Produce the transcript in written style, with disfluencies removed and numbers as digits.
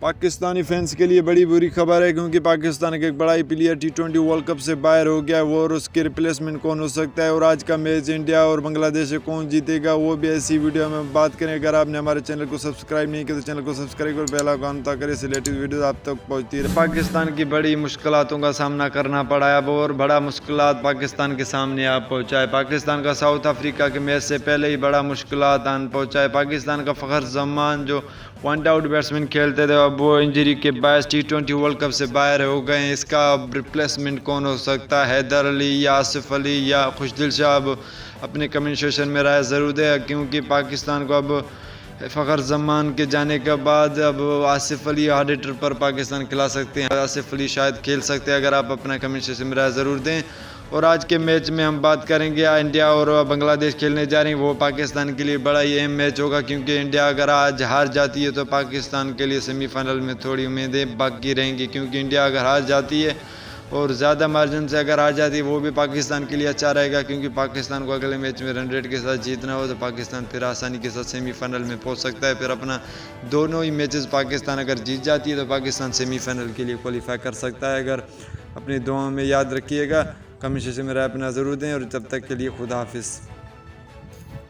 Pakistani fans کے لیے بڑی بری خبر ہے کیونکہ پاکستان کا ایک بڑا ہی پلیئر T20 ورلڈ کپ سے باہر ہو گیا ہے وہ، اور اس کے ریپلیسمنٹ کون ہو سکتا ہے، اور آج کا میچ انڈیا اور بنگلہ دیش سے کون جیتے گا وہ بھی ایسی ویڈیو میں بات کریں۔ اگر آپ نے ہمارے چینل کو سبسکرائب نہیں کیا تو چینل کو سبسکرائب کرو، بیل آئیکن تاکہ اس لیٹسٹ ویڈیوز آپ تک پہنچتی رہے۔ پاکستان کی بڑی مشکلاتوں کا سامنا کرنا پڑا ہے اب، اور بڑا مشکلات پاکستان کے سامنے آپ پہنچا ہے۔ پاکستان کا ساؤتھ افریقہ کے میچ سے پہلے ہی بڑا مشکلات آن پہنچا ہے۔ پاکستان کا فخر زمان جو ون آؤٹ بیٹسمین کھیلتے تھے اب وہ انجری کے باعث T20 ورلڈ کپ سے باہر ہو گئے ہیں۔ اس کا اب ریپلیسمنٹ کون ہو سکتا ہے، حیدر علی یا آصف علی یا خوشدل شاہ؟ اپنے کمنٹ سیکشن میں رائے ضرور دیں، کیونکہ پاکستان کو اب فخر زمان کے جانے کے بعد اب آصف علی ہارڈ ہٹر پر پاکستان کھلا سکتے ہیں، آصف علی شاید کھیل سکتے ہیں۔ اگر آپ اپنا کمنٹ سیکشن میں رائے ضرور دیں۔ اور آج کے میچ میں ہم بات کریں گے انڈیا اور بنگلہ دیش کھیلنے جا رہے ہیں، وہ پاکستان کے لیے بڑا ہی اہم میچ ہوگا، کیونکہ انڈیا اگر آج ہار جاتی ہے تو پاکستان کے لیے سیمی فائنل میں تھوڑی امیدیں باقی رہیں گی، کیونکہ انڈیا اگر ہار جاتی ہے اور زیادہ مارجن سے اگر آ جاتی ہے وہ بھی پاکستان کے لیے اچھا رہے گا، کیونکہ پاکستان کو اگلے میچ میں رن ریٹ کے ساتھ جیتنا ہو تو پاکستان پھر آسانی کے ساتھ سیمی فائنل میں پہنچ سکتا ہے۔ پھر اپنا دونوں ہی میچز پاکستان اگر جیت جاتی ہے تو پاکستان سیمی فائنل کے لیے کوالیفائی کر سکتا ہے۔ اگر اپنی دعاؤں میں یاد رکھیے گا، کمنٹ سیکشن میں رائے اپنا ضرور دیں، اور تب تک کے لیے خدا حافظ۔